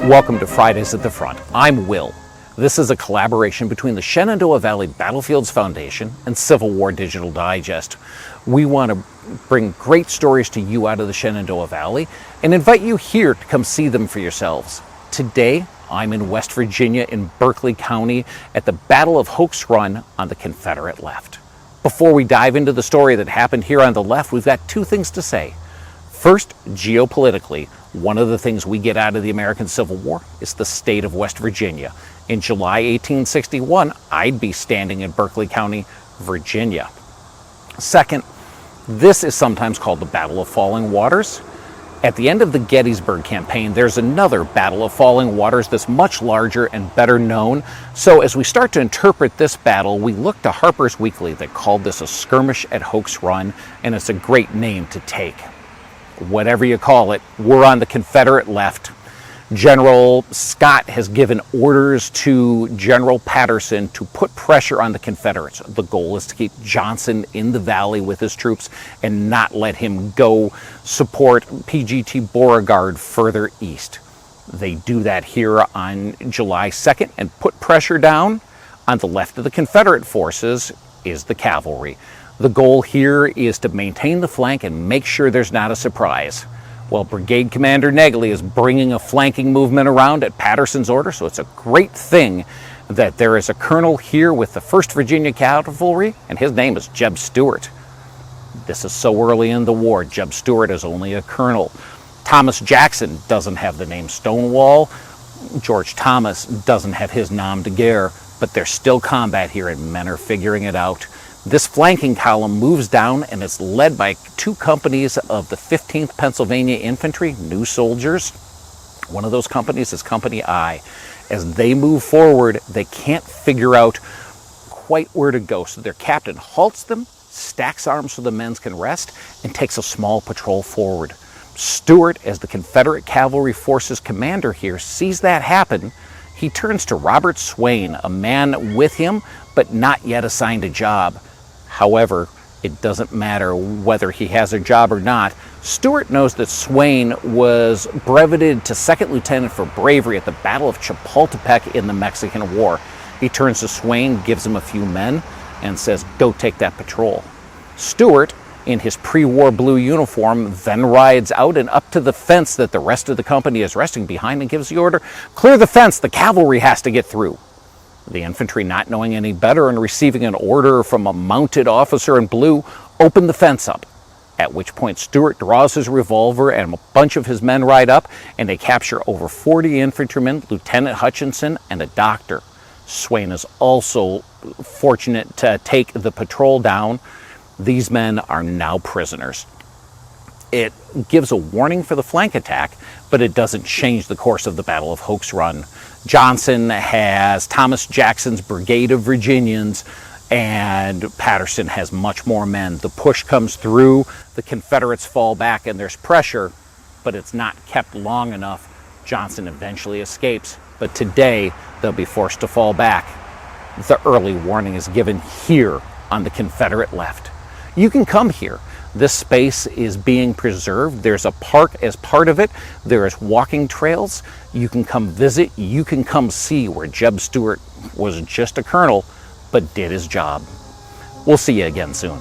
Welcome to Fridays at the Front. I'm Will. This is a collaboration between the Shenandoah Valley Battlefields Foundation and Civil War Digital Digest. We want to bring great stories to you out of the Shenandoah Valley and invite you here to come see them for yourselves. Today, I'm in West Virginia in Berkeley County at the Battle of Hoke's Run on the Confederate left. Before we dive into the story that happened here on the left, we've got two things to say. First, geopolitically, one of the things we get out of the American Civil War is the state of West Virginia. In July 1861, I'd be standing in Berkeley County, Virginia. Second, this is sometimes called the Battle of Falling Waters. At the end of the Gettysburg campaign, there's another Battle of Falling Waters that's much larger and better known. So as we start to interpret this battle, we look to Harper's Weekly that called this a skirmish at Hoke's Run, and it's a great name to take. Whatever you call it, we're on the Confederate left. General Scott has given orders to General Patterson to put pressure on the Confederates. The goal is to keep Johnson in the valley with his troops and not let him go support P.G.T. Beauregard further east. They do that here on July 2nd and put pressure down. On the left of the Confederate forces is the cavalry. The goal here is to maintain the flank and make sure there's not a surprise. Well, Brigade Commander Negley is bringing a flanking movement around at Patterson's order, so it's a great thing that there is a colonel here with the 1st Virginia Cavalry, and his name is Jeb Stuart. This is so early in the war. Jeb Stuart is only a colonel. Thomas Jackson doesn't have the name Stonewall. George Thomas doesn't have his nom de guerre, but there's still combat here, and men are figuring it out. This flanking column moves down and it's led by 2 companies of the 15th Pennsylvania Infantry, new soldiers. One of those companies is Company I. As they move forward, they can't figure out quite where to go. So their captain halts them, stacks arms so the men can rest, and takes a small patrol forward. Stuart, as the Confederate Cavalry Forces commander here, sees that happen. He turns to Robert Swain, a man with him, but not yet assigned a job. However, it doesn't matter whether he has a job or not. Stuart knows that Swain was breveted to 2nd lieutenant for bravery at the Battle of Chapultepec in the Mexican War. He turns to Swain, gives him a few men, and says, "Go take that patrol." Stuart, in his pre-war blue uniform, then rides out and up to the fence that the rest of the company is resting behind and gives the order, "Clear the fence, the cavalry has to get through." The infantry, not knowing any better and receiving an order from a mounted officer in blue, open the fence up. At which point Stuart draws his revolver and a bunch of his men ride up, and they capture over 40 infantrymen, Lieutenant Hutchinson, and a doctor. Swain is also fortunate to take the patrol down. These men are now prisoners. It gives a warning for the flank attack, but it doesn't change the course of the Battle of Hoke's Run. Johnson has Thomas Jackson's brigade of Virginians, and Patterson has much more men. The push comes through, the Confederates fall back, and there's pressure, but it's not kept long enough. Johnson eventually escapes, but today they'll be forced to fall back. The early warning is given here on the Confederate left. You can come here. This space is being preserved. There's a park as part of it. There's walking trails. You can come visit. You can come see where Jeb Stuart was just a colonel, but did his job. We'll see you again soon.